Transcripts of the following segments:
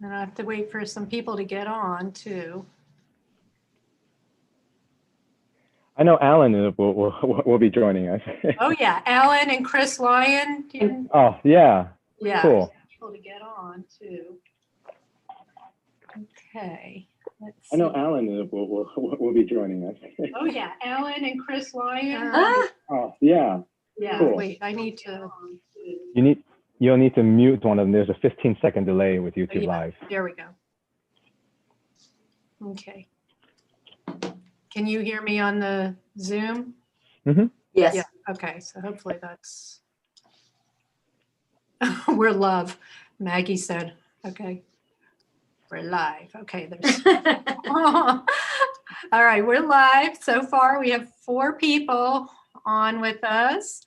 And I have to wait for some people to get on too. I know Alan will be joining us. Oh yeah, Alan and Chris Lyon. Oh yeah. Yeah. Cool. People to get on too. Okay. Let's see. I know Alan will be joining us. Oh yeah, Alan and Chris Lyon. Oh yeah. Yeah. Cool. Wait, I need to. You'll need to mute one of them. There's a 15-second delay with YouTube Live. There we go. Okay. Can you hear me on the Zoom? Mm-hmm. Yes. Yeah. Okay. So hopefully that's. We're live. Maggie said, okay. We're live. Okay. There's. All right. We're live. So far, we have 4 people on with us.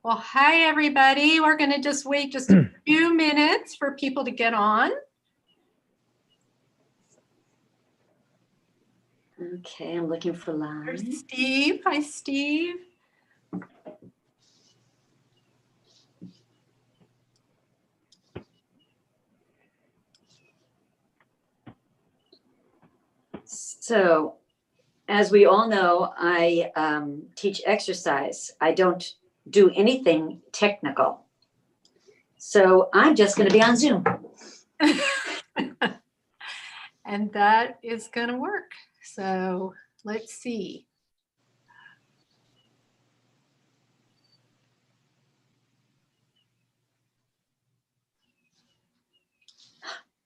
Well, hi, everybody. We're going to just wait just a few minutes for people to get on. Okay, I'm looking for live. There's Steve. Hi, Steve. So, as we all know, I teach exercise. I don't do anything technical. So I'm just going to be on Zoom. And that is going to work. So let's see.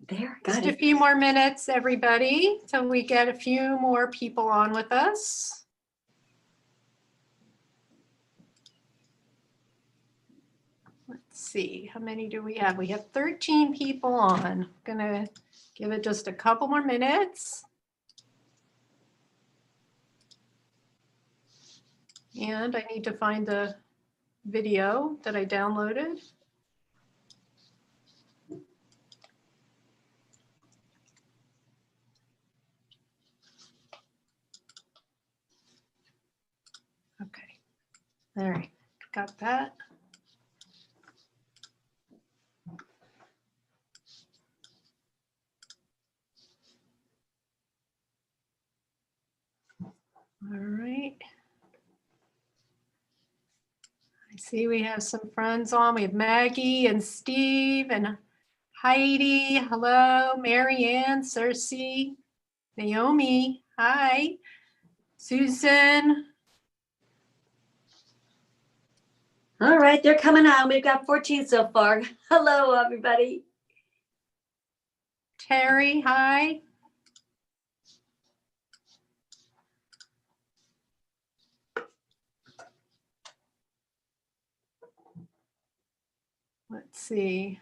There, Just got a it. few more minutes, everybody, till we get a few more people on with us. Let's see, how many do we have? We have 13 people on. Gonna give it just a couple more minutes. And I need to find the video that I downloaded. Okay, all right, got that. All right. I see we have some friends on. We have Maggie and Steve and Heidi. Hello, Marianne, Cersei, Naomi. Hi, Susan. All right, they're coming on. We've got 14 so far. Hello, everybody. Terry, hi. Let's see.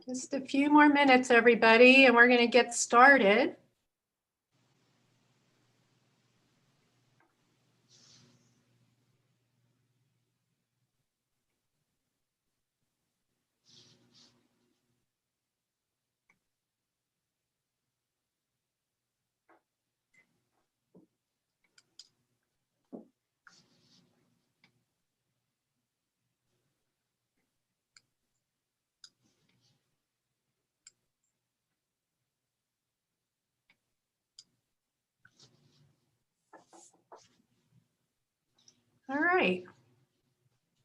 Just a few more minutes, everybody, and we're going to get started. All right.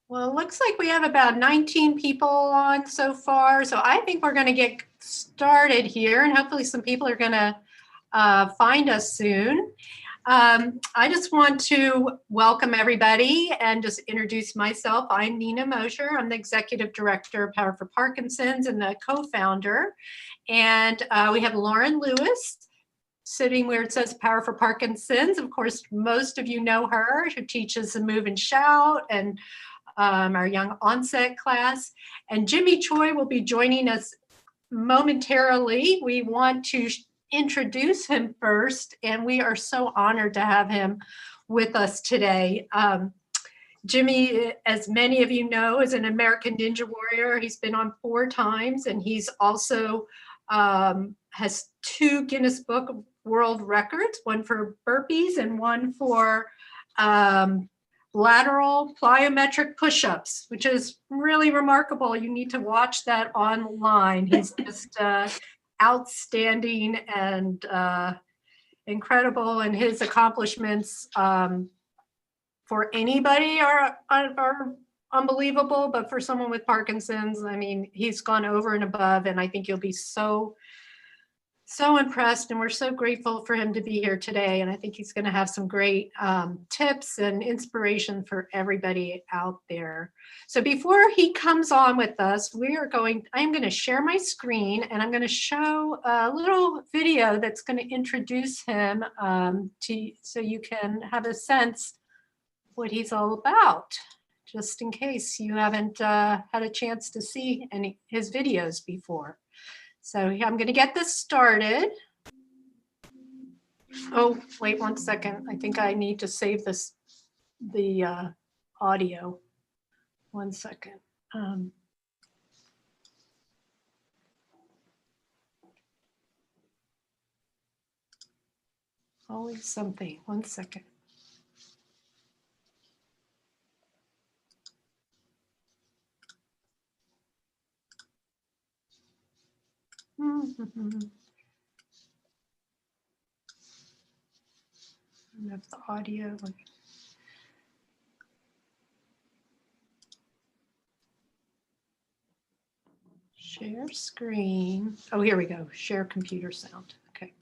Well, it looks like we have about 19 people on so far. So I think we're going to get started here, and hopefully some people are going to find us soon. I just want to welcome everybody and just introduce myself. I'm Nina Mosier. I'm the Executive Director of Power for Parkinsons and the co-founder. And we have Lauren Lewis sitting where it says Power for Parkinsons. Of course, most of you know her, who teaches the Move and Shout and our young onset class. And Jimmy Choi will be joining us momentarily. We want to introduce him first, and we are so honored to have him with us today. Jimmy, as many of you know, is an American Ninja Warrior. He's been on 4 times, and he's also has 2 Guinness Book of World Records, one for burpees and one for lateral plyometric push-ups, which is really remarkable. You need to watch that online. He's just outstanding and incredible, and his accomplishments for anybody are unbelievable, but for someone with Parkinson's, I mean, he's gone over and above, and I think you'll be so impressed, and we're so grateful for him to be here today. And I think he's going to have some great tips and inspiration for everybody out there. So before he comes on with us, I'm going to share my screen, and I'm going to show a little video that's going to introduce him so you can have a sense what he's all about, just in case you haven't had a chance to see his videos before. So I'm going to get this started. Oh, wait 1 second. I think I need to save the audio. 1 second. Always something. 1 second. I have the audio. Share screen. Oh, here we go. Share computer sound. Okay.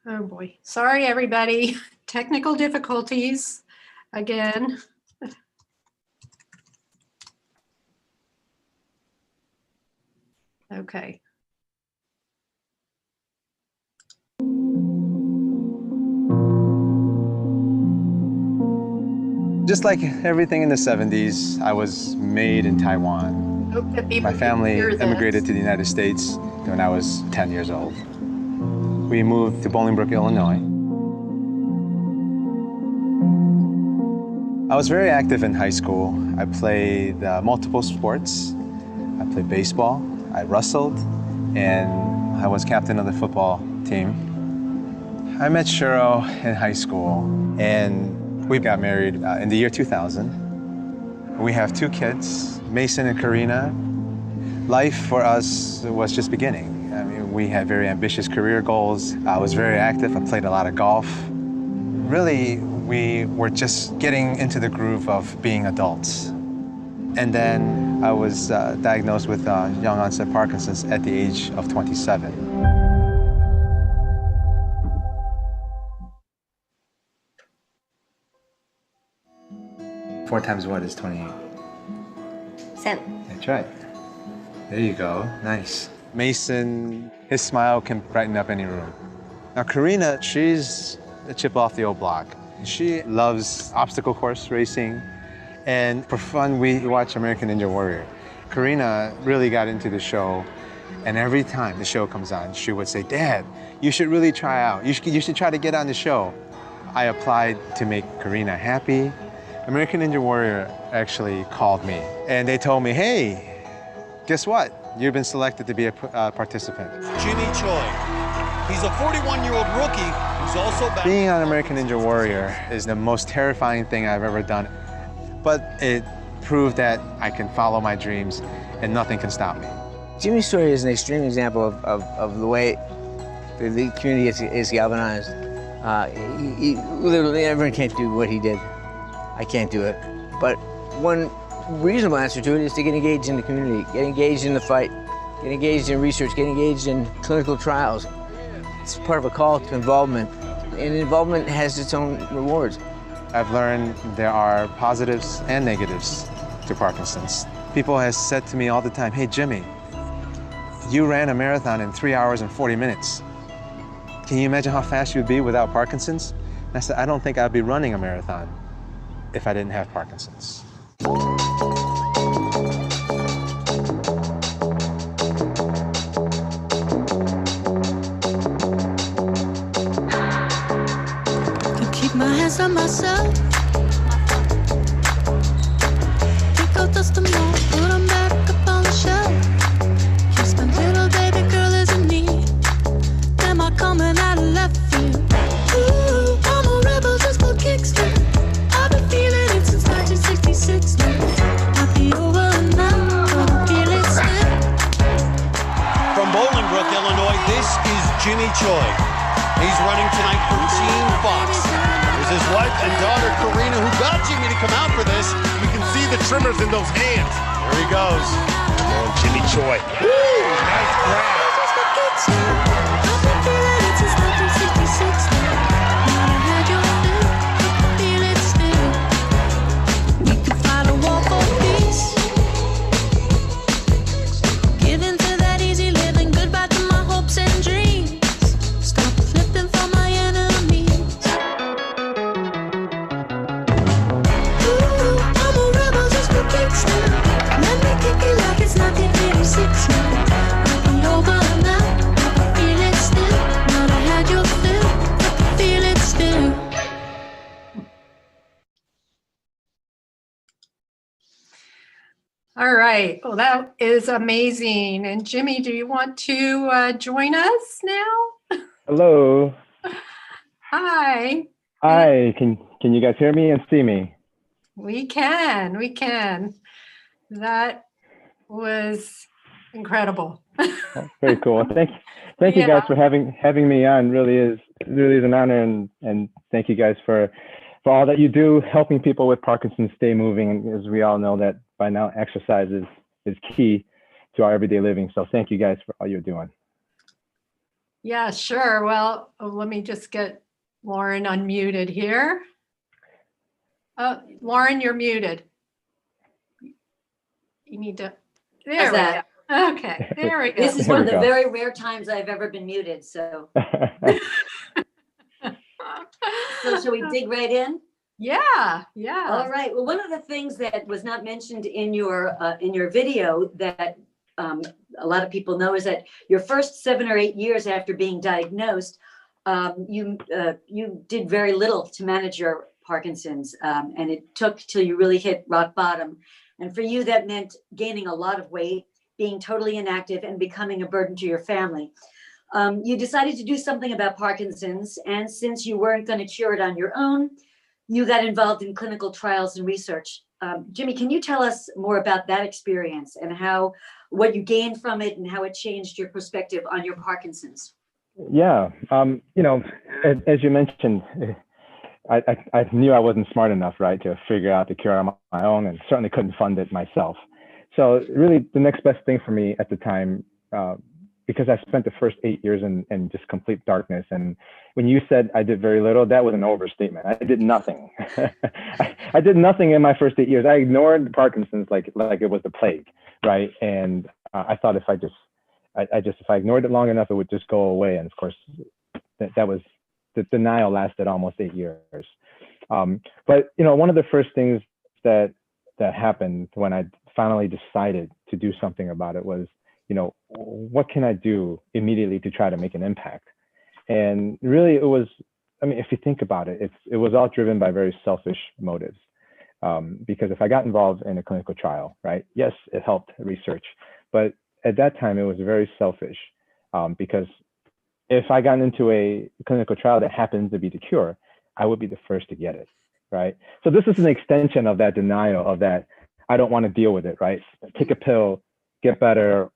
Oh boy. Sorry, everybody. Technical difficulties again. Okay. Just like everything in the 70s, I was made in Taiwan. Hope that people My can family hear this. immigrated to the United States when I was 10 years old. We moved to Bolingbrook, Illinois. I was very active in high school. I played multiple sports. I played baseball, I wrestled, and I was captain of the football team. I met Shiro in high school, and we got married in the year 2000. We have 2 kids, Mason and Karina. Life for us was just beginning. I mean, we had very ambitious career goals. I was very active. I played a lot of golf. Really, we were just getting into the groove of being adults. And then I was diagnosed with young onset Parkinson's at the age of 27. Four times what is 28? 7. That's right. There you go. Nice. Mason, his smile can brighten up any room. Now, Karina, she's a chip off the old block. She loves obstacle course racing, and for fun, we watch American Ninja Warrior. Karina really got into the show, and every time the show comes on, she would say, "Dad, you should really try out. You should try to get on the show." I applied to make Karina happy. American Ninja Warrior actually called me, and they told me, "Hey, guess what? You've been selected to be a participant." Jimmy Choi. He's a 41-year-old rookie who's also back. Being on American Ninja Warrior is the most terrifying thing I've ever done, but it proved that I can follow my dreams and nothing can stop me. Jimmy's story is an extreme example of the way the community is galvanized. Literally everyone can't do what he did. I can't do it. But one reasonable answer to it is to get engaged in the community, get engaged in the fight, get engaged in research, get engaged in clinical trials. It's part of a call to involvement, and involvement has its own rewards. I've learned there are positives and negatives to Parkinson's. People have said to me all the time, "Hey, Jimmy, you ran a marathon in 3 hours and 40 minutes. Can you imagine how fast you'd be without Parkinson's?" And I said, "I don't think I'd be running a marathon if I didn't have Parkinson's." My hands on myself. Think I'll dust them all, put them back up on the shelf. Park, Illinois. This is Jimmy Choi. He's running tonight for Team Fox. There's his wife and daughter, Karina, who got Jimmy to come out for this. You can see the trimmers in those hands. There he goes. Oh, Jimmy Choi. Woo! Nice grab. All right. Well, that is amazing. And Jimmy, do you want to join us now? Hello. Hi. Hi. Can you guys hear me and see me? We can. We can. That was incredible. Oh, very cool. Thank you guys for having me on. Really is an honor, and thank you guys for all that you do, helping people with Parkinson's stay moving. And as we all know that by now, exercise is key to our everyday living. So thank you guys for all you're doing. Yeah, sure. Well, let me just get Lauren unmuted here. Lauren, you're muted. You need to, there we go. Okay, there we go. This is one of the very rare times I've ever been muted, so. So shall we dig right in? Yeah. All right. Well, one of the things that was not mentioned in your video that a lot of people know is that your first 7 or 8 years after being diagnosed, you did very little to manage your Parkinson's, and it took till you really hit rock bottom. And for you, that meant gaining a lot of weight, being totally inactive, and becoming a burden to your family. You decided to do something about Parkinson's, and since you weren't going to cure it on your own, you got involved in clinical trials and research. Jimmy, can you tell us more about that experience and what you gained from it and how it changed your perspective on your Parkinson's? Yeah, as you mentioned, I knew I wasn't smart enough, right, to figure out the cure on my own, and certainly couldn't fund it myself. So really the next best thing for me at the time, because I spent the first 8 years in just complete darkness. And when you said I did very little, that was an overstatement. I did nothing. I did nothing in my first 8 years. I ignored Parkinson's like it was the plague, right? And I thought if I ignored it long enough, it would just go away. And of course, that was, the denial lasted almost 8 years. But one of the first things that happened when I finally decided to do something about it was, what can I do immediately to try to make an impact? And really it was, if you think about it, it was all driven by very selfish motives. Because if I got involved in a clinical trial, right? Yes, it helped research, but at that time it was very selfish, because if I got into a clinical trial that happens to be the cure, I would be the first to get it, right? So this is an extension of that denial of that, I don't want to deal with it, right? Take a pill, get better,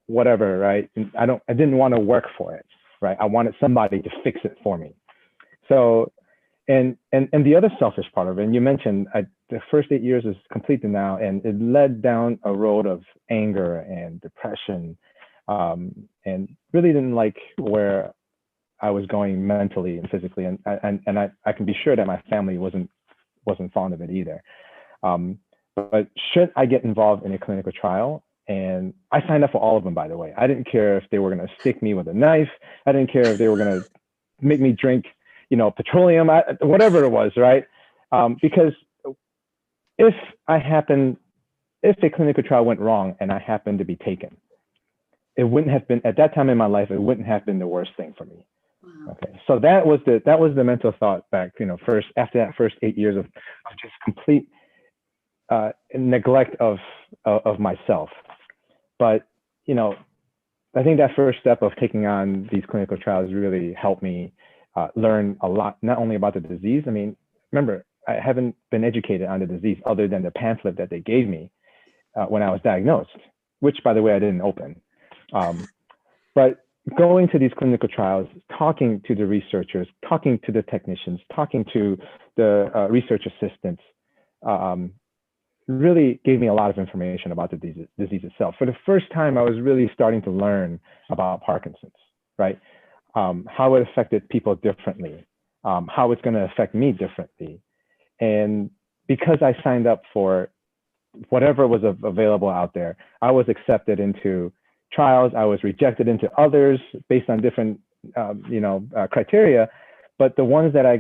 whatever, right? And I didn't want to work for it, right? I wanted somebody to fix it for me. So, and the other selfish part of it, and you mentioned the first 8 years is complete denial, and it led down a road of anger and depression, and really didn't like where I was going mentally and physically, and I can be sure that my family wasn't fond of it either. But should I get involved in a clinical trial? And I signed up for all of them, by the way. I didn't care if they were going to stick me with a knife. I didn't care if they were going to make me drink, petroleum, whatever it was, right? Because if a clinical trial went wrong and I happened to be taken, it wouldn't have been, at that time in my life, it wouldn't have been the worst thing for me. Wow. Okay, so that was the mental thought back, first, after that first 8 years of just complete neglect of myself. But, I think that first step of taking on these clinical trials really helped me learn a lot, not only about the disease. Remember, I haven't been educated on the disease other than the pamphlet that they gave me when I was diagnosed, which, by the way, I didn't open. But going to these clinical trials, talking to the researchers, talking to the technicians, talking to the research assistants, really gave me a lot of information about the disease itself. For the first time, I was really starting to learn about Parkinson's, right? How it affected people differently, how it's going to affect me differently. And because I signed up for whatever was available out there, I was accepted into trials. I was rejected into others based on different, criteria. But the ones that I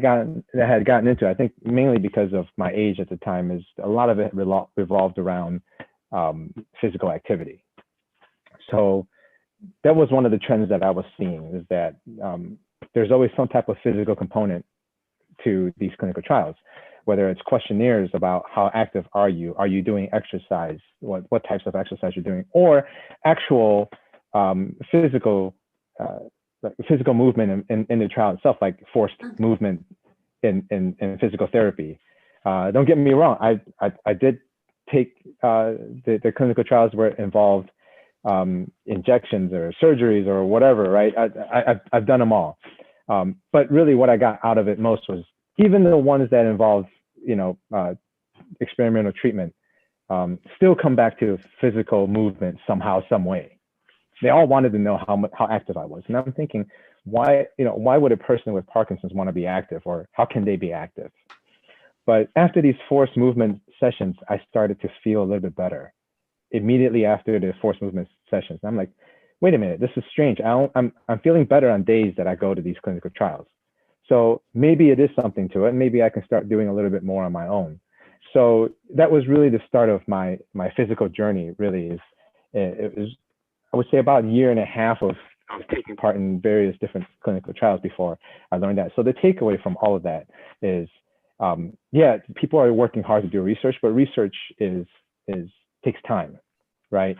had gotten into, I think mainly because of my age at the time, is a lot of it revolved around physical activity. So that was one of the trends that I was seeing, is that there's always some type of physical component to these clinical trials, whether it's questionnaires about how active are you doing exercise, what types of exercise you're doing, or actual physical movement in the trial itself, like forced movement in physical therapy. Don't get me wrong, I did take the clinical trials where it involved injections or surgeries or whatever, right? I've done them all. But really what I got out of it most was, even the ones that involved, experimental treatment, still come back to physical movement somehow, some way. They all wanted to know how active I was. And I'm thinking, why would a person with Parkinson's want to be active, or how can they be active? But after these forced movement sessions, I started to feel a little bit better. Immediately after the forced movement sessions, I'm like, wait a minute, this is strange. I'm feeling better on days that I go to these clinical trials. So maybe it is something to it. Maybe I can start doing a little bit more on my own. So that was really the start of my physical journey. Really, it was, I would say, about a year and a half of taking part in various different clinical trials before I learned that. So the takeaway from all of that is, people are working hard to do research, but research takes time, right?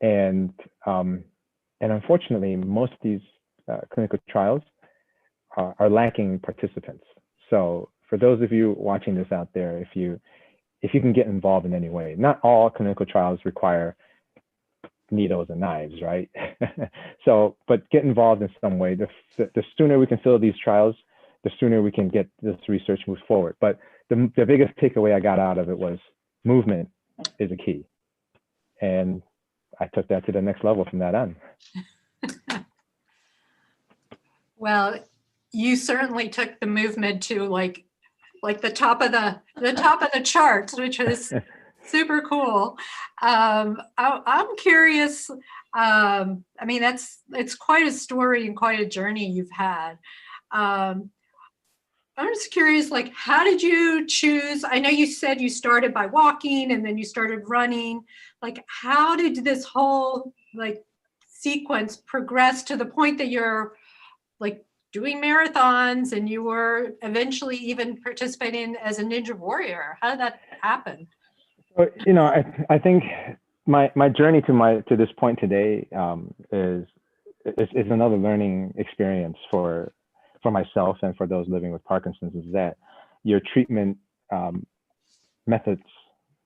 And unfortunately, most of these clinical trials are lacking participants. So for those of you watching this out there, if you can get involved in any way, not all clinical trials require needles and knives, right? But get involved in some way. The sooner we can fill these trials, the sooner we can get this research moved forward. But the biggest takeaway I got out of it was movement is a key. And I took that to the next level from that on. Well, you certainly took the movement to like the top of the charts, which is super cool. I'm curious. It's quite a story and quite a journey you've had. I'm just curious, like, how did you choose? I know you said you started by walking and then you started running. Like, how did this whole sequence progress to the point that you're like doing marathons and you were eventually even participating as a ninja warrior? How did that happen? Well, I think my journey to this point today is another learning experience for myself and for those living with Parkinson's, is that your treatment methods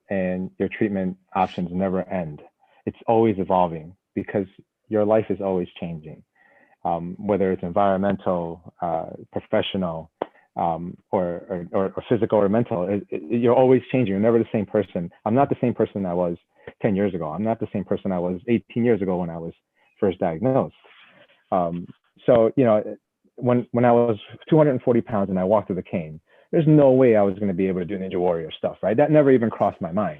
and your treatment options never end. It's always evolving because your life is always changing, whether it's environmental, professional, or physical or mental. You're always changing. You're never the same person. I'm not the same person I was 10 years ago. I'm not the same person I was 18 years ago when I was first diagnosed. When I was 240 pounds and I walked with a cane, there's no way I was going to be able to do Ninja Warrior stuff, right? That never even crossed my mind.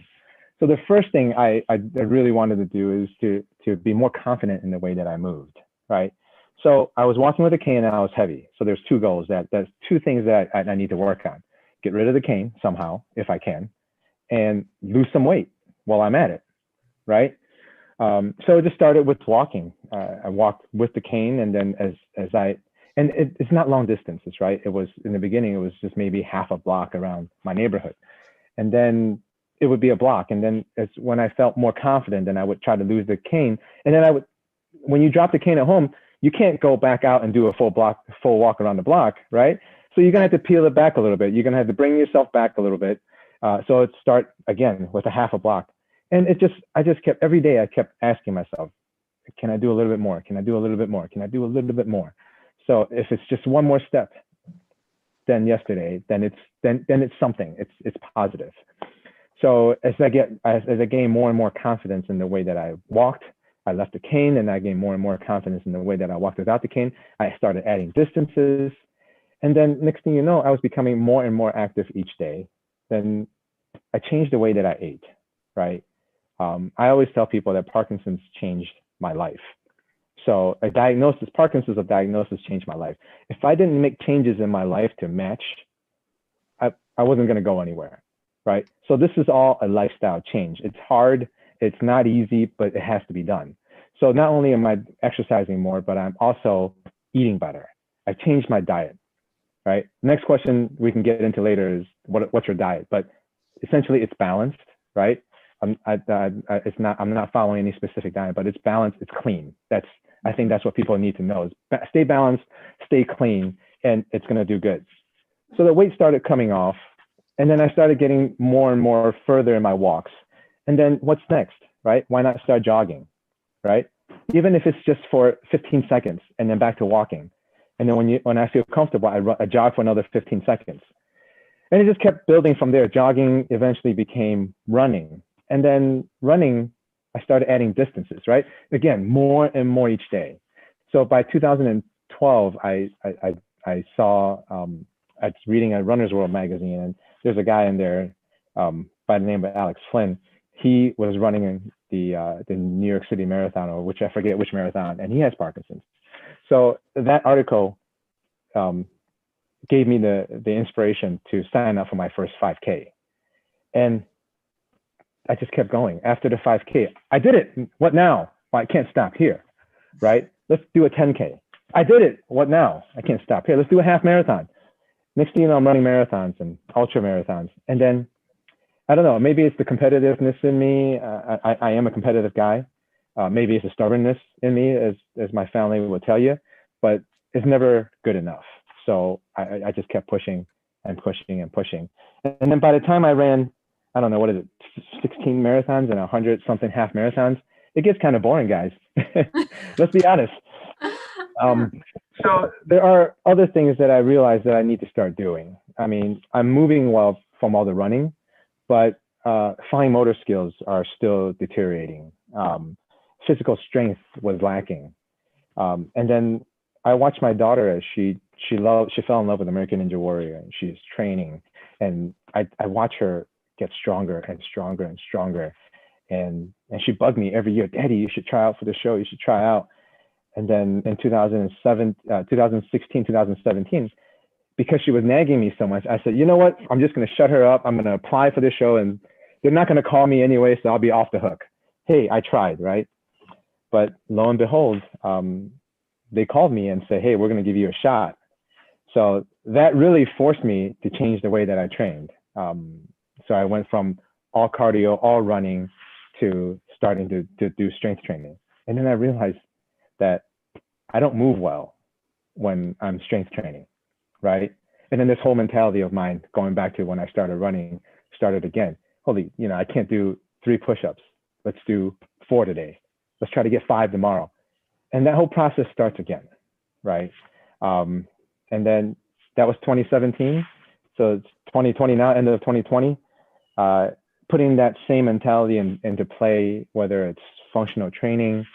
So the first thing I really wanted to do is to be more confident in the way that I moved, right? So I was walking with a cane and I was heavy. So there's two goals. There's two things that I need to work on. Get rid of the cane somehow, if I can, and lose some weight while I'm at it, right? So it just started with walking. I walked with the cane, and then it's not long distances, right? It was, in the beginning, it was just maybe half a block around my neighborhood. And then it would be a block. And then it's when I felt more confident, then I would try to lose the cane. And then when you drop the cane at home, you can't go back out and do a full walk around the block, right? So you're gonna have to peel it back a little bit. You're gonna have to bring yourself back a little bit. So it start again with a half a block. And I just kept, every day I kept asking myself, can I do a little bit more? Can I do a little bit more? Can I do a little bit more? So if it's just one more step than yesterday, then it's something. It's positive. So as I gain more and more confidence in the way that I walked, I left the cane, and I gained more and more confidence in the way that I walked without the cane. I started adding distances, and then next thing you know, I was becoming more and more active each day. Then I changed the way that I ate, right? I always tell people that Parkinson's changed my life. So Parkinson's diagnosis changed my life. If I didn't make changes in my life to match, I wasn't going to go anywhere, right? So this is all a lifestyle change. It's hard, it's not easy, but it has to be done. So not only am I exercising more, but I'm also eating better. I changed my diet, right? Next question we can get into later is what's your diet? But essentially it's balanced, right? I'm not following any specific diet, but it's balanced, it's clean. I think that's what people need to know is stay balanced, stay clean, and it's going to do good. So the weight started coming off, and then I started getting more and more further in my walks. And then what's next, right? Why not start jogging, right? Even if it's just for 15 seconds and then back to walking. And then when I feel comfortable, I jog for another 15 seconds. And it just kept building from there. Jogging eventually became running. And then running, I started adding distances, right? Again, more and more each day. So by 2012, I saw, I was reading a Runner's World magazine, and there's a guy in there by the name of Alex Flynn. He was running the New York City Marathon, or which I forget which marathon, and he has Parkinson's. So that article gave me the inspiration to sign up for my first 5K. And I just kept going. After the 5K, I did it. What now? Well, I can't stop here, right? Let's do a 10K. I did it. What now? I can't stop here. Let's do a half marathon. Next thing you know, I'm running marathons and ultra marathons. And then, I don't know, maybe it's the competitiveness in me. I am a competitive guy. Maybe it's a stubbornness in me, as my family will tell you, but it's never good enough. So I just kept pushing and pushing and pushing. And then by the time I ran, I don't know, what is it, 16 marathons and 100 something half marathons, it gets kind of boring, guys. Let's be honest. So there are other things that I realized that I need to start doing. I mean, I'm moving well from all the running, but fine motor skills are still deteriorating. Physical strength was lacking. And then I watched my daughter as she fell in love with American Ninja Warrior, and she's training. And I watch her get stronger and stronger and stronger. And she bugged me every year, Daddy, you should try out for the show. You should try out. And then in 2016, 2017, because she was nagging me so much, I said, you know what? I'm just going to shut her up. I'm going to apply for the show, and they're not going to call me anyway, so I'll be off the hook. Hey, I tried, right? But lo and behold, they called me and said, hey, we're going to give you a shot. So that really forced me to change the way that I trained. So I went from all cardio, all running, to starting to do strength training. And then I realized that I don't move well when I'm strength training, right? And then this whole mentality of mine, going back to when I started running, started again. Holy, I can't do 3 push-ups. Let's do 4 today. Let's try to get 5 tomorrow. And that whole process starts again, right? And then that was 2017. So it's 2020 now, end of 2020. Putting that same mentality into play, whether it's functional training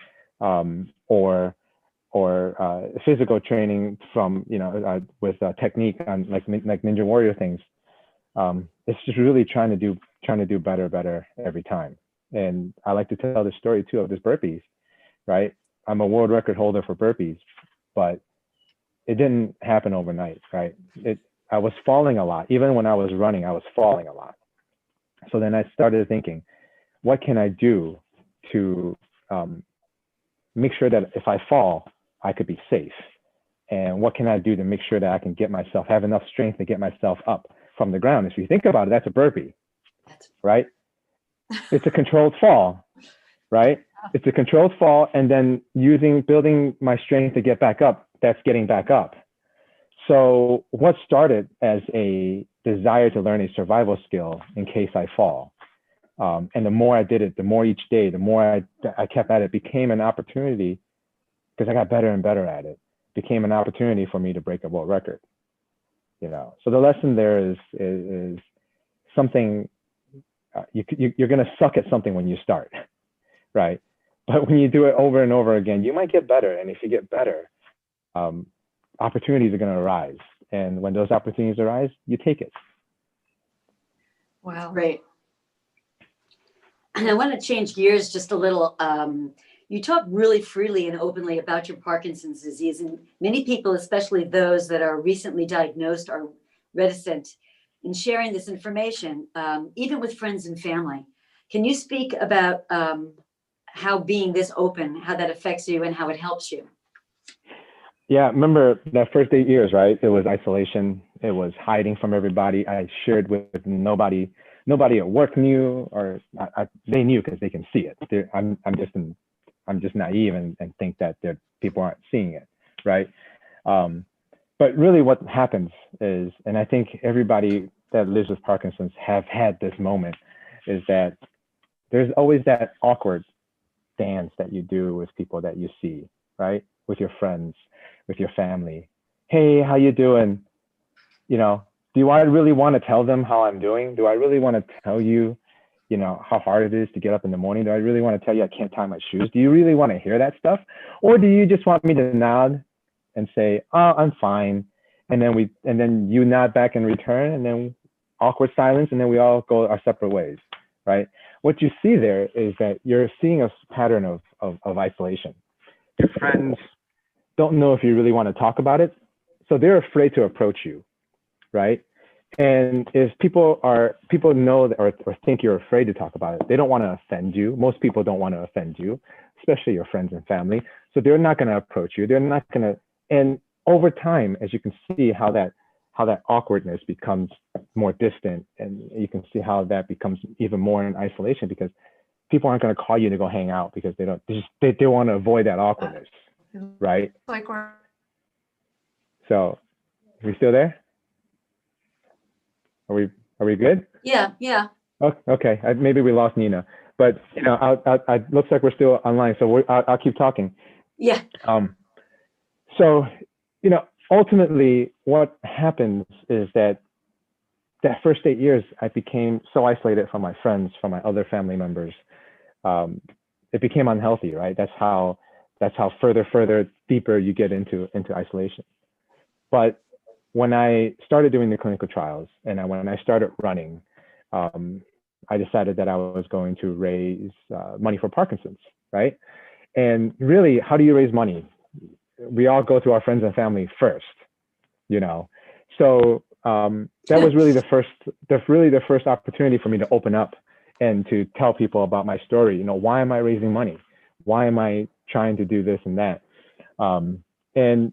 or physical training from with technique on like Ninja Warrior things. It's just really trying to do better every time. And I like to tell the story too of this burpees, right? I'm a world record holder for burpees, but it didn't happen overnight, right? I was falling a lot. Even when I was running, I was falling a lot. So then I started thinking, what can I do to make sure that if I fall, I could be safe? And what can I do to make sure that I can have enough strength to get myself up from the ground? If you think about it, that's a burpee, right? It's a controlled fall, right? It's a controlled fall, and then building my strength to get back up, that's getting back up. So what started as a desire to learn a survival skill in case I fall And the more I did it, the more each day, the more I kept at it, became an opportunity, because I got better and better at it, became an opportunity for me to break a world record. You know, so the lesson there is something, you're going to suck at something when you start, right? But when you do it over and over again, you might get better. And if you get better, opportunities are going to arise. And when those opportunities arise, you take it. Wow. Right. And I want to change gears just a little. You talk really freely and openly about your Parkinson's disease, and many people, especially those that are recently diagnosed, are reticent in sharing this information, even with friends and family. Can you speak about how being this open, how that affects you and how it helps you? Yeah, remember that first 8 years, right? It was isolation. It was hiding from everybody. I shared with nobody. Nobody at work knew, or they knew because they can see it. I'm just naive and think that people aren't seeing it, right? But really what happens is, and I think everybody that lives with Parkinson's have had this moment, is that there's always that awkward dance that you do with people that you see, right? With your friends, with your family. Hey, how you doing? You know, do I really want to tell them how I'm doing? Do I really want to tell you, you know, how hard it is to get up in the morning? Do I really want to tell you I can't tie my shoes? Do you really want to hear that stuff? Or do you just want me to nod and say, oh, I'm fine? And then you nod back in return, and then awkward silence, and then we all go our separate ways, right? What you see there is that you're seeing a pattern of isolation. Your friends don't know if you really want to talk about it, so they're afraid to approach you, right? And if people know or think you're afraid to talk about it, they don't want to offend you. Most people don't want to offend you, especially your friends and family. So they're not going to approach you. They're not going to. And over time, as you can see how that awkwardness becomes more distant, and you can see how that becomes even more in isolation, because people aren't going to call you to go hang out because they want to avoid that awkwardness, right? Like we're So, are we still there? Are we good? Yeah, yeah. Oh, okay, maybe we lost Nina, but you know, looks like we're still online, so I'll keep talking. Yeah. So, you know, ultimately, what happens is that first 8 years, I became so isolated from my friends, from my other family members. It became unhealthy, right? That's how further, deeper you get into isolation. But when I started doing the clinical trials, and when I started running, I decided that I was going to raise money for Parkinson's, right? And really, how do you raise money? We all go through our friends and family first, you know. So that was really the first opportunity for me to open up and to tell people about my story. You know, why am I raising money? Why am I trying to do this and that? And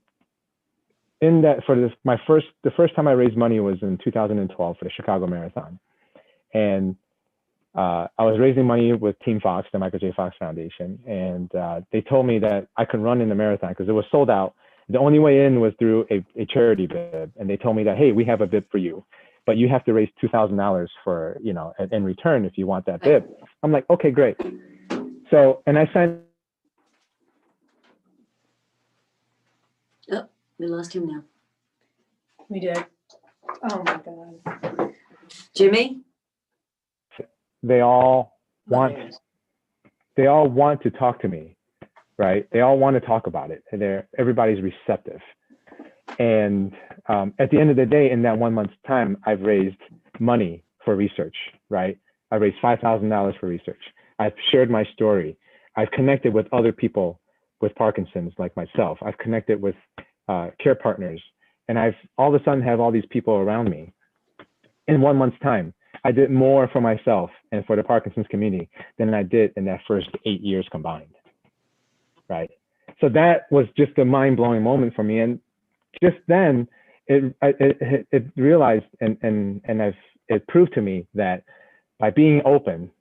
in that, the first time I raised money was in 2012 for the Chicago Marathon, and I was raising money with Team Fox, the Michael J. Fox Foundation, and they told me that I could run in the marathon because it was sold out. The only way in was through a charity bid, and they told me that, hey, we have a bid for you, but you have to raise $2,000 for, you know, in return if you want that bid. I'm like, okay, great. So, and I signed. Oh, we lost him now. we did. Oh my God. Jimmy? They all want to talk to me, right? They all want to talk about it. Everybody's receptive. And at the end of the day, in that 1 month's time, I've raised money for research, right? I raised $5,000 for research. I've shared my story. I've connected with other people with Parkinson's like myself. I've connected with care partners, and I've all of a sudden have all these people around me. In 1 month's time, I did more for myself and for the Parkinson's community than I did in that first 8 years combined, right? So that was just a mind-blowing moment for me. And just then, it realized it proved to me that by being open,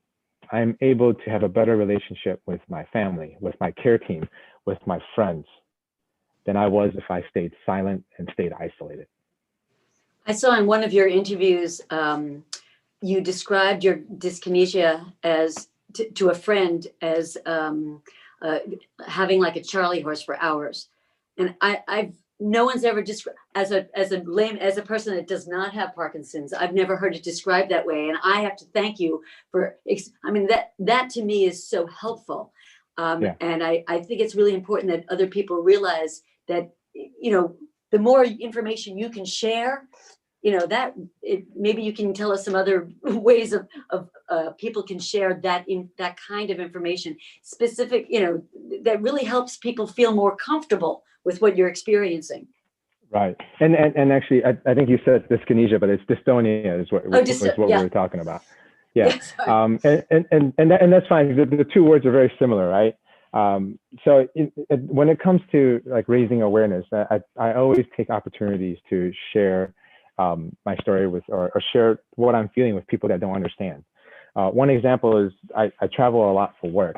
I'm able to have a better relationship with my family, with my care team, with my friends, than I was if I stayed silent and stayed isolated. I saw in one of your interviews you described your dyskinesia as to a friend as having like a Charlie horse for hours, and I've no one's ever described as a person that does not have Parkinson's. I've never heard it described that way, and I have to thank you for. I mean that to me is so helpful, and I think it's really important that other people realize that the more information you can share, maybe you can tell us some other ways of people can share that kind of information specific, that really helps people feel more comfortable with what you're experiencing. Right. And actually, I think you said dyskinesia, but it's dystonia is what we were talking about. Yeah. And that's fine. The two words are very similar, right? So when it comes to like raising awareness, I always take opportunities to share my story with, or share what I'm feeling with people that don't understand. One example is I travel a lot for work,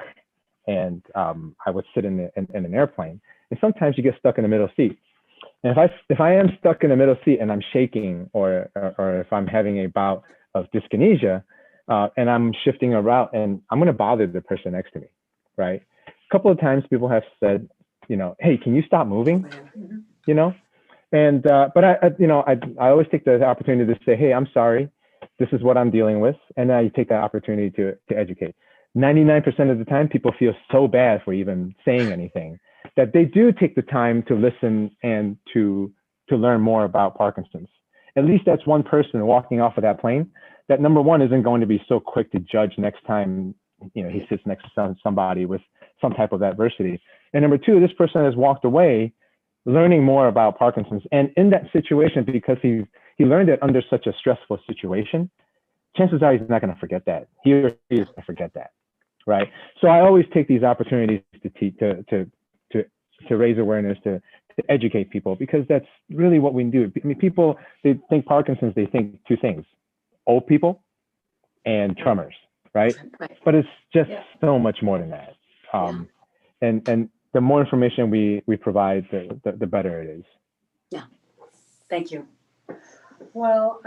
and I would sit in an airplane, and sometimes you get stuck in the middle seat. And if I am stuck in the middle seat and I'm shaking, or if I'm having a bout of dyskinesia, and I'm shifting a route, and I'm going to bother the person next to me, right? A couple of times people have said, hey, can you stop moving? And but I always take the opportunity to say, hey, I'm sorry, this is what I'm dealing with, and then I take that opportunity to educate. 99% of the time, people feel so bad for even saying anything that they do take the time to listen and to learn more about Parkinson's. At least that's one person walking off of that plane that, number one, isn't going to be so quick to judge next time he sits next to somebody with some type of adversity. And number two, this person has walked away learning more about Parkinson's. And in that situation, because he learned it under such a stressful situation, chances are he's not going to forget that. He or she is going to forget that, right? So I always take these opportunities to raise awareness, to educate people, because that's really what we do. I mean, people, they think Parkinson's, they think two things: old people and tremors, right? But it's just so much more than that. And the more information we provide, the better it is. Yeah, thank you. Well,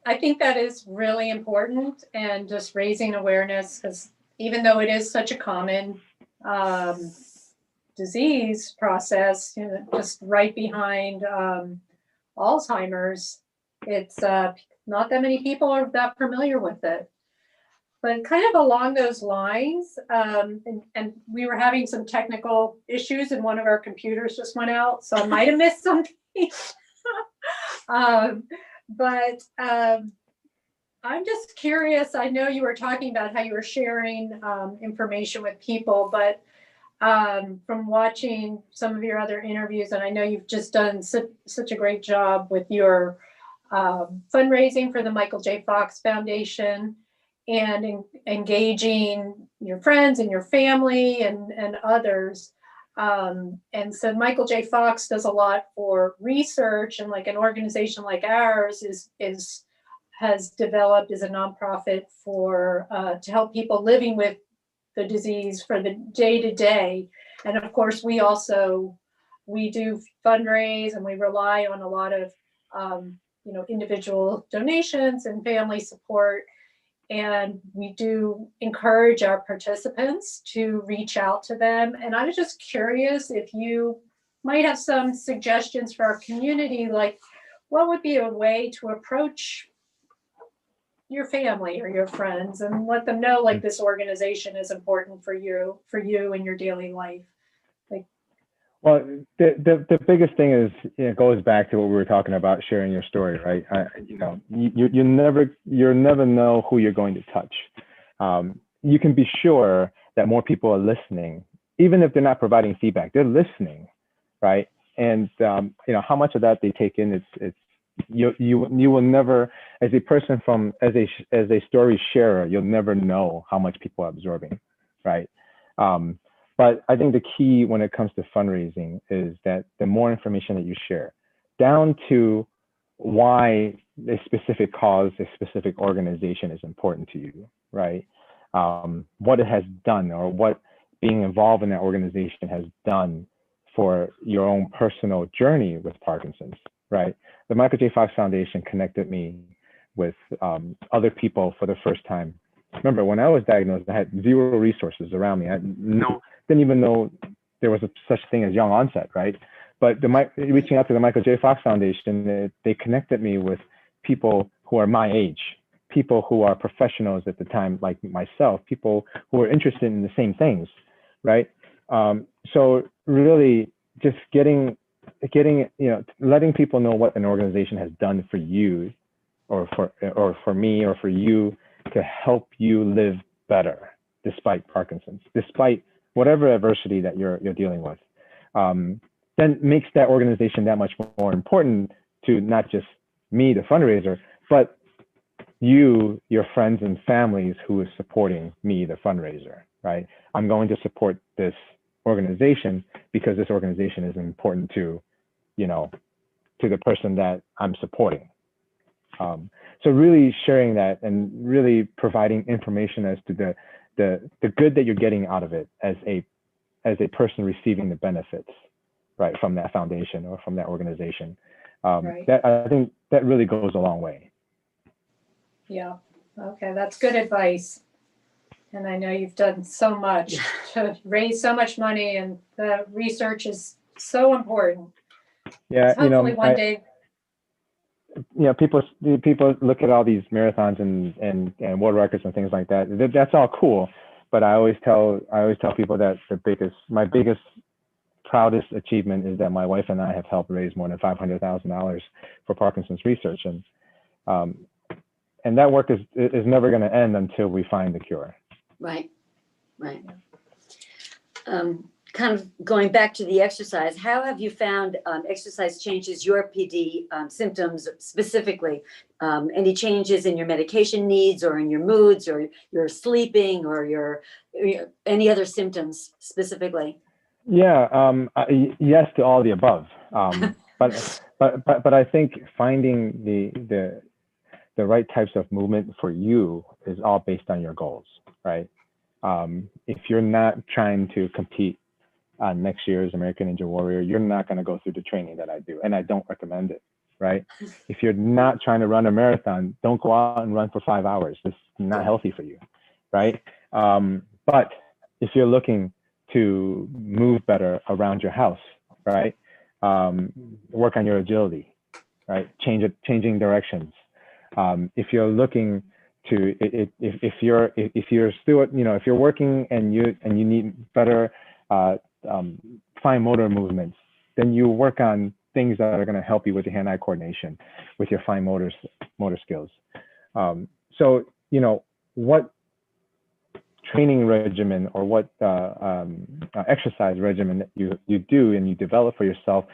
I think that is really important, and just raising awareness, because even though it is such a common disease process, just right behind Alzheimer's, it's not that many people are that familiar with it. But kind of along those lines, and we were having some technical issues, and one of our computers just went out, so I might have missed something. But I'm just curious. I know you were talking about how you were sharing information with people, but from watching some of your other interviews, and I know you've just done such a great job with your fundraising for the Michael J. Fox Foundation, and engaging your friends and your family and others. And so Michael J. Fox does a lot for research, and like an organization like ours has developed as a nonprofit for to help people living with the disease for the day to day. And of course, we do fundraise, and we rely on a lot of individual donations and family support. And we do encourage our participants to reach out to them. And I was just curious if you might have some suggestions for our community, like what would be a way to approach your family or your friends and let them know like this organization is important for you in your daily life. Well, the biggest thing is, it goes back to what we were talking about, sharing your story, right? You never know who you're going to touch. You can be sure that more people are listening, even if they're not providing feedback, they're listening, right? And how much of that they take in, you will never, as a person as a story sharer, you'll never know how much people are absorbing, right? But I think the key when it comes to fundraising is that the more information that you share, down to why a specific cause, a specific organization is important to you, right? What it has done, or what being involved in that organization has done for your own personal journey with Parkinson's, right? The Michael J. Fox Foundation connected me with other people for the first time. Remember, when I was diagnosed, I had zero resources around me. I didn't even know there was such thing as young onset, right? But reaching out to the Michael J. Fox Foundation, they connected me with people who are my age, people who are professionals at the time, like myself, people who are interested in the same things, right? So really just getting, letting people know what an organization has done for you, or for me, or for you, to help you live better despite Parkinson's, despite whatever adversity that you're dealing with, then makes that organization that much more important to not just me, the fundraiser, but you, your friends and families who is supporting me, the fundraiser, right? I'm going to support this organization because this organization is important to, to the person that I'm supporting. So really sharing that and really providing information as to the good that you're getting out of it as a person receiving the benefits, right, from that foundation or from that organization. Right. That, I think that really goes a long way. Yeah. Okay, that's good advice. And I know you've done so much to raise so much money, and the research is so important. Yeah, Hopefully one day. People look at all these marathons and world records and things like that. That's all cool, but I always tell people that my biggest, proudest achievement is that my wife and I have helped raise more than $500,000 for Parkinson's research, and that work is never going to end until we find the cure. Right. Kind of going back to the exercise, how have you found exercise changes your PD symptoms specifically? Any changes in your medication needs, or in your moods, or your sleeping, or your any other symptoms specifically? Yeah, yes to all the above. But I think finding the right types of movement for you is all based on your goals, right? If you're not trying to compete next year's American Ninja Warrior, you're not going to go through the training that I do, and I don't recommend it, right? If you're not trying to run a marathon, don't go out and run for 5 hours. It's not healthy for you, right? But if you're looking to move better around your house, right? Work on your agility, right? Changing directions. If you're looking to, if you're still, if you're working and you need better fine motor movements, then you work on things that are going to help you with your hand-eye coordination, with your fine motor skills. So what training regimen or what exercise regimen that you do and you develop for yourself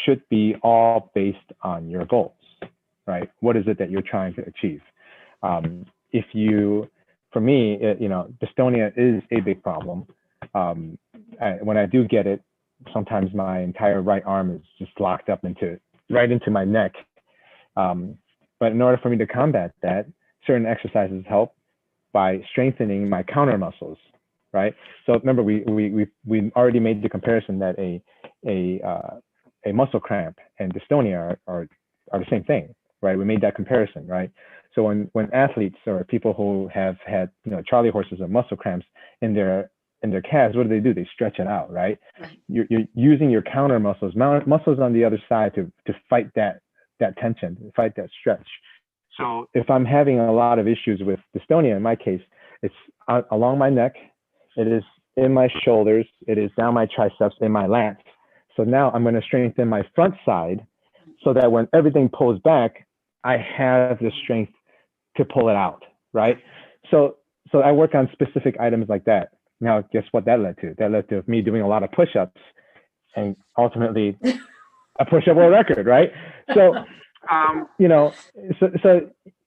should be all based on your goals, right? What is it that you're trying to achieve? For me, dystonia is a big problem. When I do get it, sometimes my entire right arm is just locked up right into my neck. But in order for me to combat that, certain exercises help by strengthening my counter muscles, right? So remember, we already made the comparison that a muscle cramp and dystonia are the same thing, right? We made that comparison, right? So when athletes or people who have had Charlie horses or muscle cramps in their calves, what do? They stretch it out, right? You're using your counter muscles on the other side to fight that tension, fight that stretch. So if I'm having a lot of issues with dystonia, in my case, it's along my neck, it is in my shoulders, it is down my triceps, in my lats. So now I'm going to strengthen my front side so that when everything pulls back, I have the strength to pull it out, right? So I work on specific items like that. Now, guess what that led to? That led to me doing a lot of push-ups and ultimately a push-up world record, right? So, so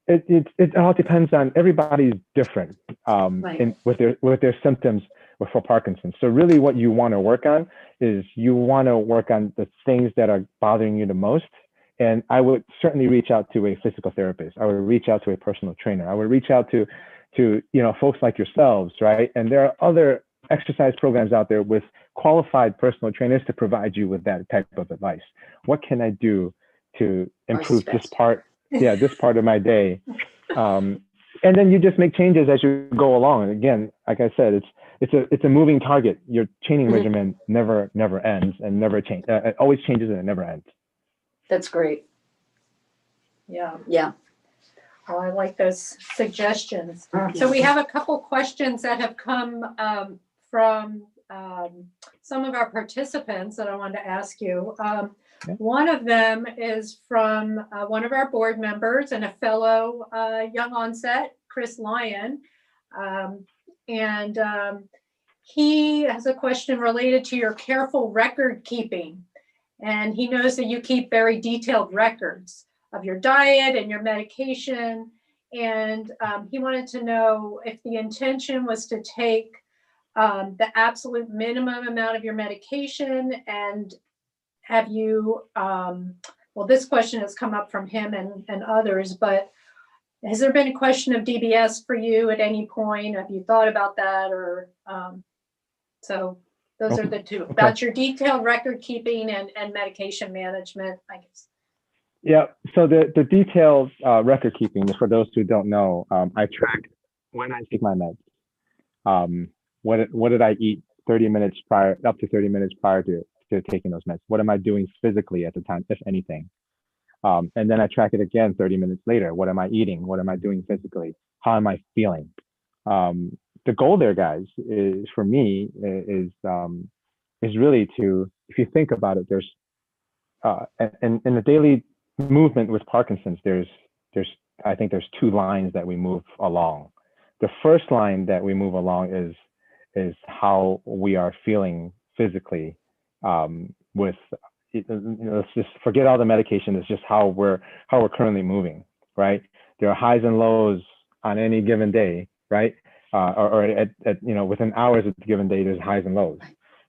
it all depends on, everybody's different with their symptoms for Parkinson's. So really what you want to work on is you want to work on the things that are bothering you the most. And I would certainly reach out to a physical therapist. I would reach out to a personal trainer. I would reach out to folks like yourselves, right? And there are other exercise programs out there with qualified personal trainers to provide you with that type of advice. What can I do to improve this part yeah, this part of my day. And then you just make changes as you go along. And again, like I said, it's a moving target. Your training regimen never ends and never change. It always changes and it never ends. That's great. Yeah. Yeah. Well, I like those suggestions. So we have a couple questions that have come from some of our participants that I wanted to ask you. One of them is from one of our board members and a fellow young onset, Chris Lyon. And he has a question related to your careful record keeping. And he knows that you keep very detailed records of your diet and your medication. And he wanted to know if the intention was to take the absolute minimum amount of your medication, and have you, well, this question has come up from him and others, but has there been a question of DBS for you at any point? Have you thought about that? Or so those are the two, about your detailed record keeping and medication management, I guess. Yeah, so the detailed record keeping is for those who don't know. I track when I take my meds. What did I eat 30 minutes prior, up to 30 minutes prior to taking those meds? What am I doing physically at the time, if anything? And then I track it again 30 minutes later. What am I eating? What am I doing physically? How am I feeling? The goal there, guys, is for me is really to, if you think about it, there's in the daily movement with Parkinson's, I think there's two lines that we move along. The first line that we move along is how we are feeling physically with, let's just forget all the medication. It's just how we're currently moving, right? There are highs and lows on any given day, right? Or at within hours of the given day, there's highs and lows.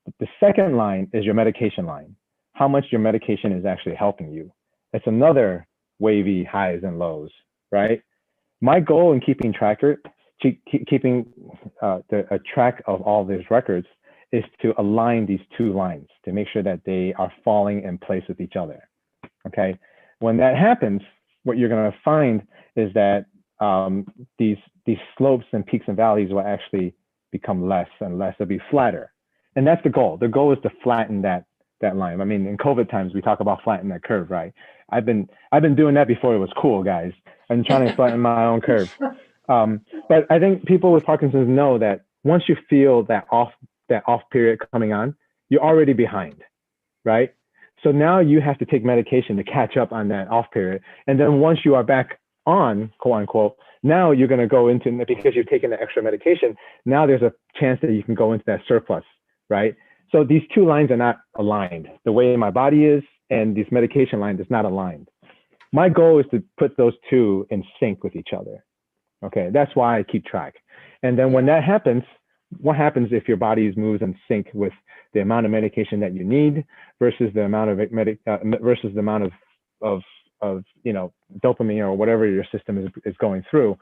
But the second line is your medication line. How much your medication is actually helping you. It's another wavy highs and lows, right? My goal in keeping keeping a track of all these records is to align these two lines to make sure that they are falling in place with each other. Okay, when that happens, what you're going to find is that these slopes and peaks and valleys will actually become less and less. They'll be flatter, and that's the goal. The goal is to flatten that line. I mean, in COVID times, we talk about flattening that curve, right? I've been doing that before it was cool, guys. I'm trying to flatten my own curve. But I think people with Parkinson's know that once you feel that off period coming on, you're already behind, right? So now you have to take medication to catch up on that off period. And then once you are back on, quote unquote, now you're going to go into, because you've taken the extra medication, now there's a chance that you can go into that surplus, right? So these two lines are not aligned. The way my body is and this medication line is not aligned. My goal is to put those two in sync with each other. Okay, that's why I keep track. And then when that happens, what happens if your body moves in sync with the amount of medication that you need versus the amount of dopamine or whatever your system is going through?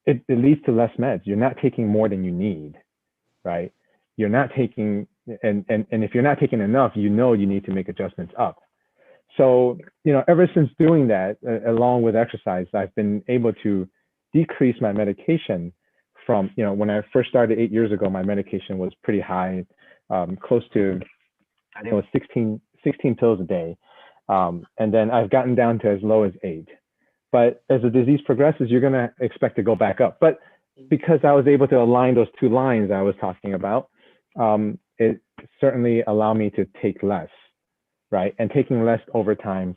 It leads to less meds. You're not taking more than you need, right? You're not taking, and if you're not taking enough, you need to make adjustments up. So, ever since doing that, along with exercise, I've been able to decrease my medication from, when I first started 8 years ago, my medication was pretty high, close to, I think it was 16 pills a day. And then I've gotten down to as low as 8. But as the disease progresses, you're going to expect to go back up. But because I was able to align those two lines I was talking about, it certainly allowed me to take less, right? And taking less over time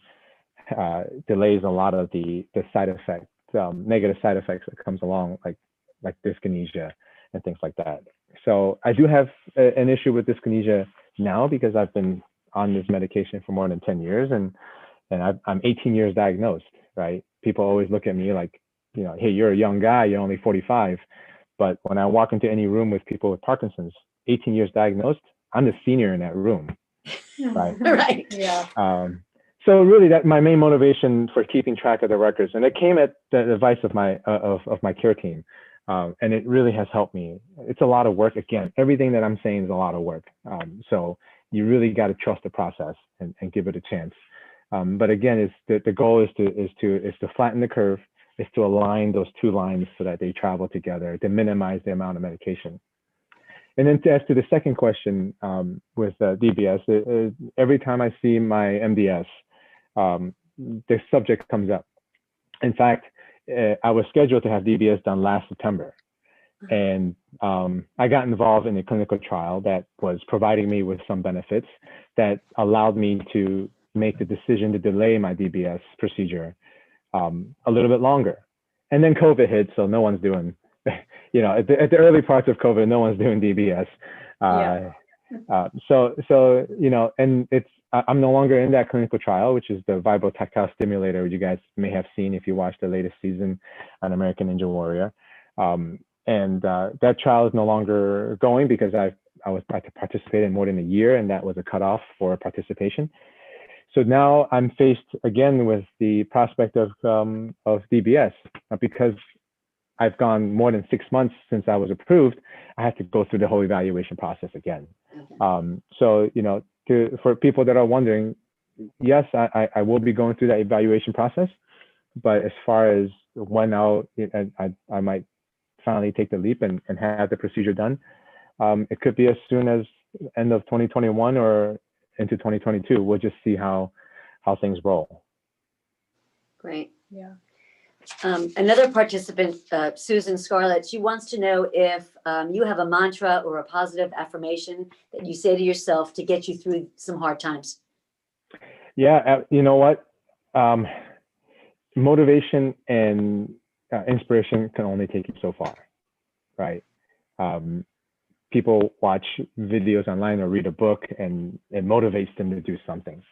delays a lot of the side effects, negative side effects that comes along, like dyskinesia and things like that. So I do have an issue with dyskinesia now because I've been on this medication for more than 10 years and I'm 18 years diagnosed, right? People always look at me like, hey, you're a young guy, you're only 45. But when I walk into any room with people with Parkinson's, 18 years diagnosed, I'm the senior in that room, right? Right. Yeah. So really, that my main motivation for keeping track of the records, and it came at the advice of my care team, and it really has helped me. It's a lot of work. Again, everything that I'm saying is a lot of work. So you really got to trust the process and give it a chance. But again, the goal is to flatten the curve, is to align those two lines so that they travel together, to minimize the amount of medication. And then as to the second question with DBS, every time I see my MDS, the subject comes up. In fact, I was scheduled to have DBS done last September. And I got involved in a clinical trial that was providing me with some benefits that allowed me to make the decision to delay my DBS procedure a little bit longer. And then COVID hit, so no one's doing, at the early parts of COVID, no one's doing DBS. So and I'm no longer in that clinical trial, which is the vibrotactile stimulator you guys may have seen if you watched the latest season on American Ninja Warrior. And that trial is no longer going because I had to participate in more than a year, and that was a cutoff for participation. So now I'm faced again with the prospect of DBS because I've gone more than 6 months since I was approved. I have to go through the whole evaluation process again. So for people that are wondering, yes, I will be going through that evaluation process, but as far as when I might finally take the leap and have the procedure done, it could be as soon as end of 2021 or into 2022. We'll just see how things roll. Great. Yeah. Another participant, Susan Scarlett, she wants to know if you have a mantra or a positive affirmation that you say to yourself to get you through some hard times. Yeah, you know what? Motivation and inspiration can only take you so far, right? People watch videos online or read a book and it motivates them to do something.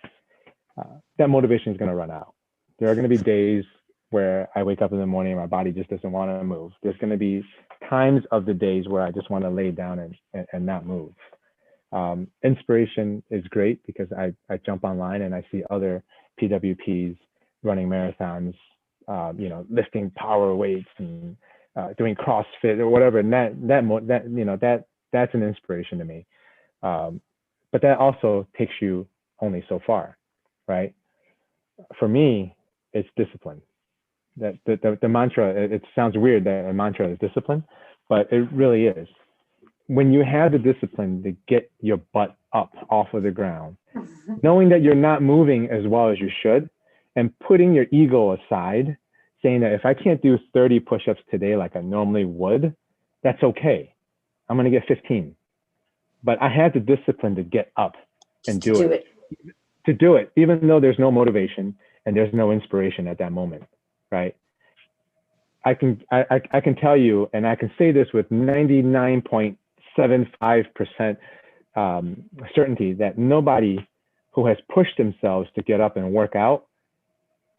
That motivation is going to run out. There are going to be days where I wake up in the morning and my body just doesn't want to move. There's going to be times of the days where I just want to lay down and not move. Inspiration is great because I jump online and I see other PWPs running marathons, lifting power weights and doing CrossFit or whatever. And that's an inspiration to me. But that also takes you only so far, right? For me, it's discipline. That the mantra, it sounds weird that a mantra is discipline, but it really is. When you have the discipline to get your butt up off of the ground, knowing that you're not moving as well as you should, and putting your ego aside, saying that if I can't do 30 push-ups today like I normally would, that's okay. I'm going to get 15. But I had the discipline to get up and do it. To do it, even though there's no motivation and there's no inspiration at that moment, right? I can tell you, and I can say this with 99.75% certainty, that nobody who has pushed themselves to get up and work out,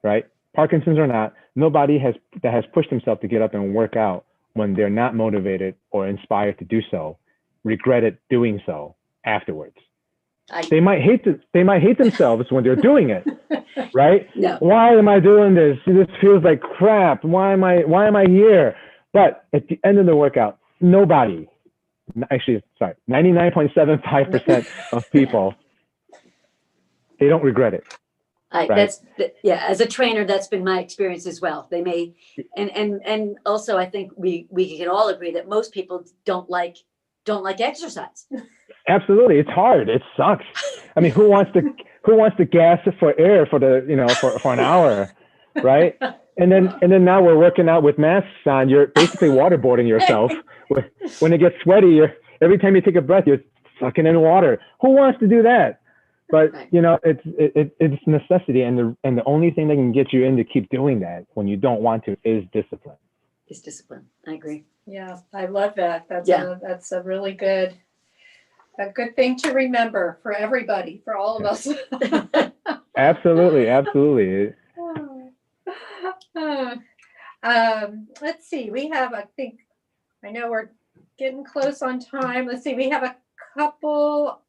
right? Parkinson's or not, nobody that has pushed themselves to get up and work out when they're not motivated or inspired to do so, regretted doing so afterwards. They might hate themselves when they're doing it, right? No. Why am I doing this? This feels like crap. Why am I here? But at the end of the workout, 99.75% of people, they don't regret it. Right? As a trainer, that's been my experience as well. They may, and also I think we can all agree that most people don't like exercise. Absolutely, it's hard. It sucks. I mean, who wants to gas for air for an hour, right? And then now we're working out with masks on. You're basically waterboarding yourself. When it gets sweaty, every time you take a breath, you're sucking in water. Who wants to do that? But it's necessity, and the only thing that can get you in to keep doing that when you don't want to is discipline. It's discipline. I agree. Yeah, I love that. That's a really good thing to remember for everybody, for all of us. Absolutely. Let's see. We have, I know we're getting close on time. Let's see. We have a couple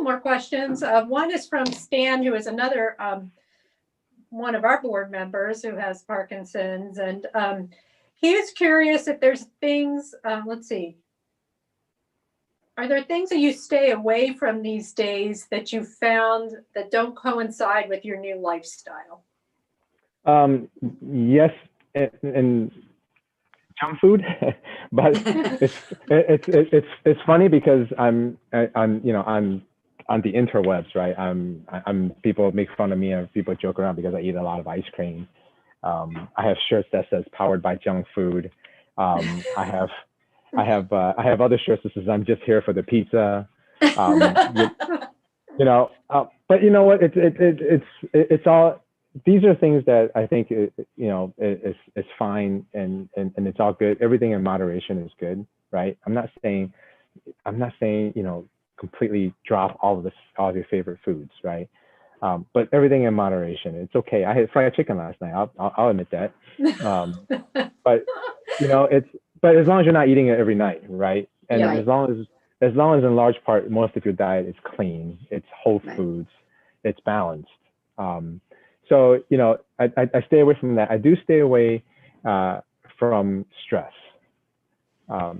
more questions. One is from Stan, who is another one of our board members who has Parkinson's, and he is curious if there's things. Let's see. Are there things that you stay away from these days that you found that don't coincide with your new lifestyle? Yes, and junk food, but it's funny because I'm on the interwebs, right? I'm people make fun of me and people joke around because I eat a lot of ice cream. I have shirts that says "powered by junk food." I have other shirts that says "I'm just here for the pizza." But you know what? It's all. These are things that I think it's fine and it's all good. Everything in moderation is good, right? I'm not saying completely drop all of your favorite foods, right? But everything in moderation. It's okay. I had fried chicken last night. I'll admit that. But but as long as you're not eating it every night, right? And Yeah. as long as in large part most of your diet is clean, it's whole foods, it's balanced. So I stay away from that. I do stay away from stress. I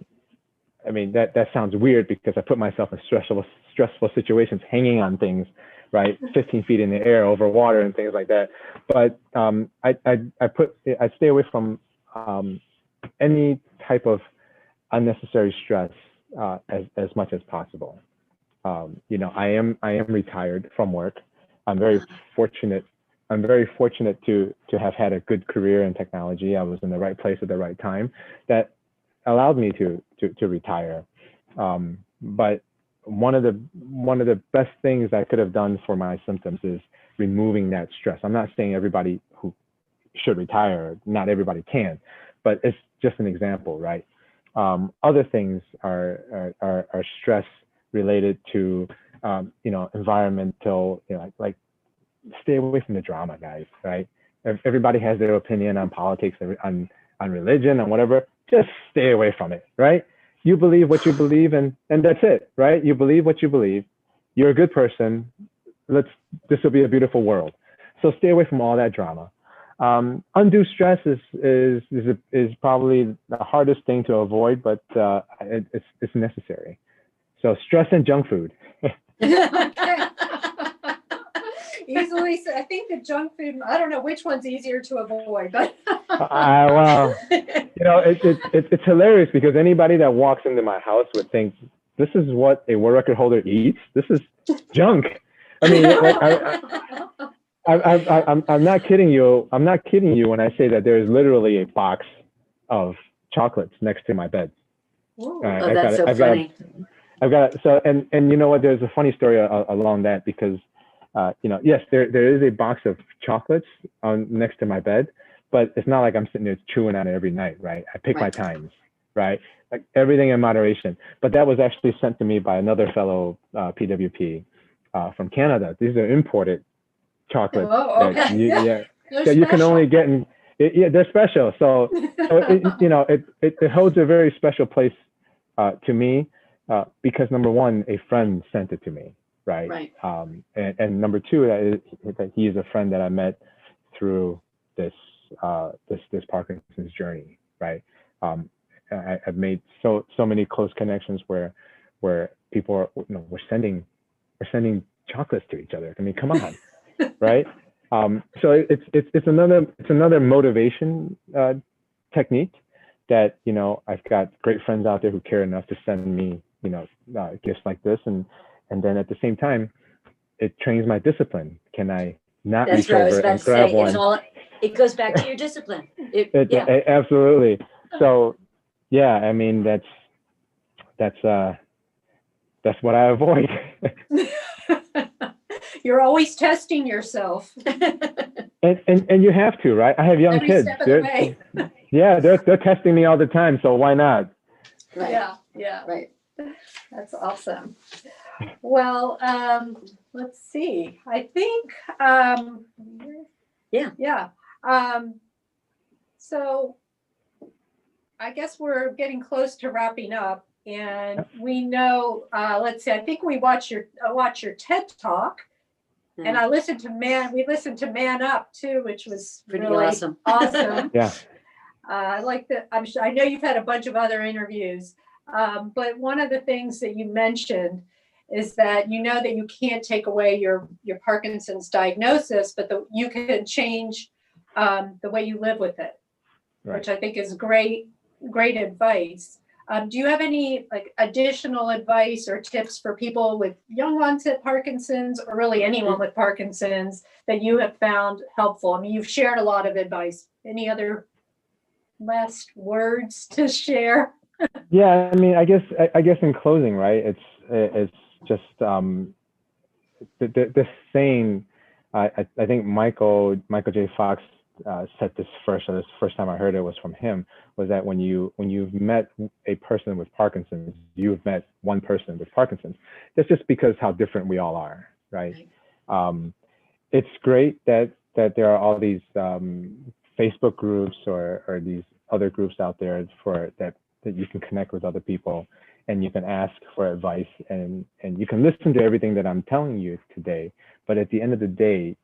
mean that sounds weird because I put myself in stressful situations, hanging on things, right, 15 feet in the air over water and things like that. But I stay away from any type of unnecessary stress as much as possible. I am retired from work. I'm very fortunate to have had a good career in technology. I was in the right place at the right time that allowed me to retire. But one of the best things I could have done for my symptoms is removing that stress. I'm not saying everybody who should retire, not everybody can, but it's just an example, right? Other things are stress related to environmental, like stay away from the drama, guys, right? Everybody has their opinion on politics, on religion, on whatever. Just stay away from it, right? You believe what you believe, and that's it, right? You believe what you believe. You're a good person. This will be a beautiful world. So stay away from all that drama. Undue stress is probably the hardest thing to avoid, but it's necessary. So stress and junk food. Easily, I think the junk food, I don't know which one's easier to avoid, but. Well, it's hilarious because anybody that walks into my house would think, this is what a world record holder eats? This is junk. I mean, I'm not kidding you. I'm not kidding you when I say that there is literally a box of chocolates next to my bed. That's so funny. I've got so and you know what? There's a funny story along that because yes, there is a box of chocolates next to my bed, but it's not like I'm sitting there chewing on it every night, right? I pick my times, right? Like everything in moderation. But that was actually sent to me by another fellow PWP from Canada. These are imported chocolates that you can only get in. They're special. So it holds a very special place to me because number one, a friend sent it to me. Right. And number two, that he is a friend that I met through this Parkinson's journey. Right. I've made so many close connections where people are, we're sending chocolates to each other. I mean, come on. Right. So it's another motivation technique that, I've got great friends out there who care enough to send me, gifts like this. And then at the same time, it trains my discipline. Can I not reach over and grab one? It goes back to your discipline. Absolutely. So, yeah, I mean, that's what I avoid. You're always testing yourself. And you have to, right? I have young kids. They're testing me all the time. So why not? Right. Yeah. Right. That's awesome. Well, let's see. I think, so I guess we're getting close to wrapping up, and we know. Let's see. I think we watch your TED Talk, and we listened to Man Up too, which was pretty really awesome. Awesome. Yeah. I like that. I know you've had a bunch of other interviews. But one of the things that you mentioned is that you know that you can't take away your Parkinson's diagnosis, but you can change the way you live with it, Right. which I think is great advice. Do you have any like additional advice or tips for people with young onset Parkinson's, or really anyone with Parkinson's, that you have found helpful? I mean, you've shared a lot of advice. Any other last words to share? Yeah, I mean, I guess in closing, right? It's just this saying. I think Michael J. Fox said this first, or this first time I heard it was from him, was that when you've met a person with Parkinson's, you've met one person with Parkinson's. That's just because how different we all are, right? It's great that there are all these Facebook groups or these other groups out there for that you can connect with other people, and you can ask for advice, and you can listen to everything that I'm telling you today. But at the end of the day,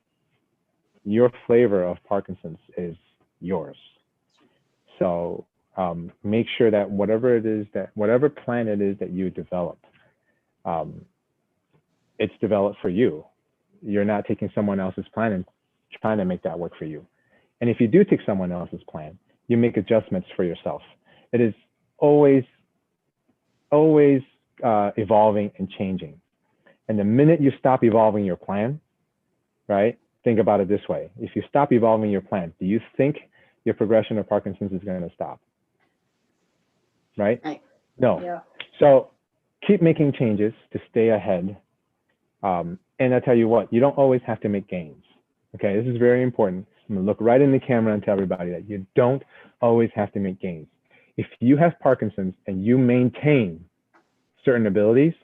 your flavor of Parkinson's is yours. So make sure that whatever plan it is that you develop, it's developed for you. You're not taking someone else's plan and trying to make that work for you. And if you do take someone else's plan, you make adjustments for yourself. It is always evolving and changing. And the minute you stop evolving your plan, right? Think about it this way. If you stop evolving your plan, do you think your progression of Parkinson's is going to stop? Right? No. Yeah. So keep making changes to stay ahead. And I tell you what, you don't always have to make gains. Okay, this is very important. I'm gonna look right in the camera and tell everybody that you don't always have to make gains. If you have Parkinson's and you maintain certain abilities,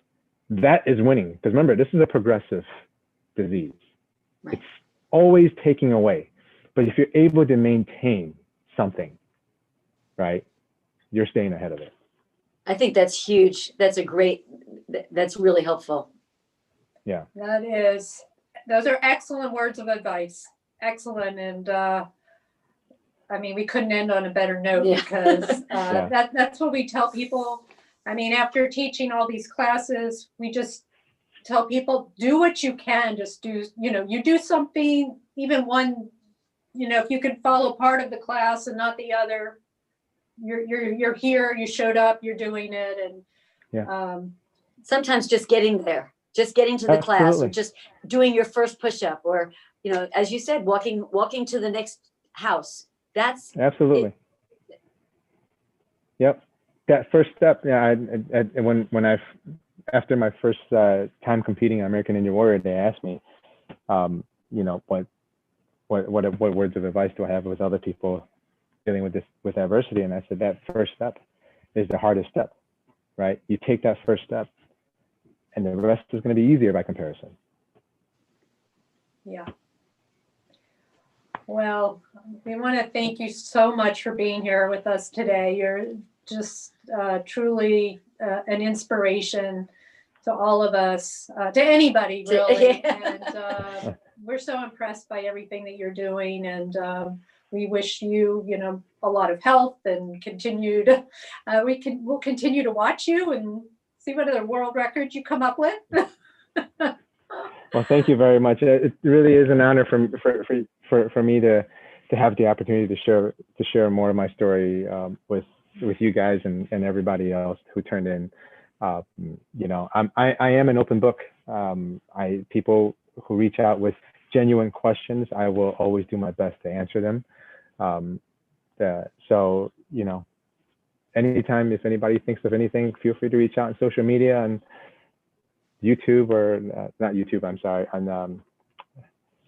that is winning. Because remember, this is a progressive disease. Right. It's always taking away. But if you're able to maintain something, right, you're staying ahead of it. I think that's huge. That's really helpful. Yeah. Those are excellent words of advice. Excellent. And I mean, we couldn't end on a better note, because that's what we tell people. I mean, after teaching all these classes, we just tell people, do what you can. Just do, you do something, even one, if you can follow part of the class and not the other, you're here, you showed up, you're doing it. And sometimes just getting there, just getting to the class, or just doing your first push-up, or, as you said, walking to the next house. That's absolutely. Yep. That first step. Yeah. After my first time competing in American Ninja Warrior, they asked me, what words of advice do I have with other people dealing with adversity? And I said, that first step is the hardest step, right? You take that first step, and the rest is going to be easier by comparison. Yeah. Well, we want to thank you so much for being here with us today. You're just truly an inspiration to all of us, to anybody really. And we're so impressed by everything that you're doing. And we wish you, a lot of health and we'll continue to watch you and see what other world records you come up with. Well, thank you very much. It really is an honor for me to have the opportunity to share more of my story with you guys and everybody else who turned in. I am an open book. People who reach out with genuine questions, I will always do my best to answer them. So anytime, if anybody thinks of anything, feel free to reach out on social media, and YouTube, or not YouTube, I'm sorry, on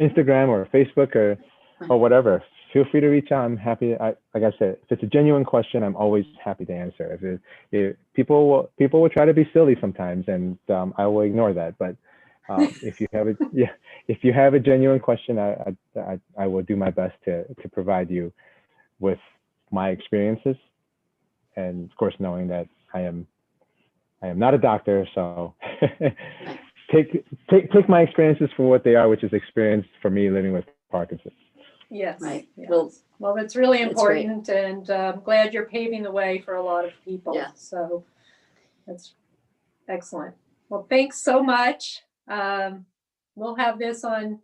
Instagram or Facebook or whatever. Feel free to reach out. I'm happy. Like I said, if it's a genuine question, I'm always happy to answer. If people will try to be silly sometimes, and I will ignore that. But if you have a genuine question, I will do my best to provide you with my experiences, and of course, knowing that I am not a doctor, so take my experiences for what they are, which is experience for me living with Parkinson's. Yes. Right. Yes. Well, it's really That's important, and I'm glad you're paving the way for a lot of people. Yeah. So That's excellent. Well, thanks so much. We'll have this on,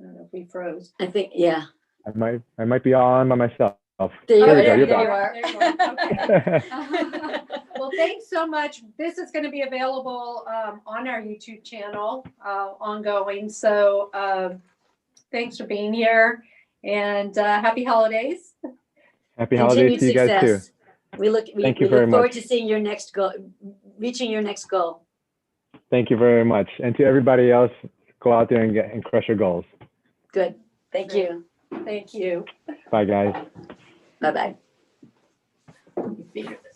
I don't know if we froze. I think, yeah. I might be on by myself. There you There we are. go, you're There you back. are. Okay. Well, thanks so much. This is going to be available on our YouTube channel ongoing. So thanks for being here and happy holidays. Happy holidays Continued to you guys too. success. We look Thank you look very forward much. to seeing your next goal, reaching your next goal. Thank you very much. And to everybody else, go out there and crush your goals. Good. Thank you. Thank you. Bye, guys. Bye-bye. Figure this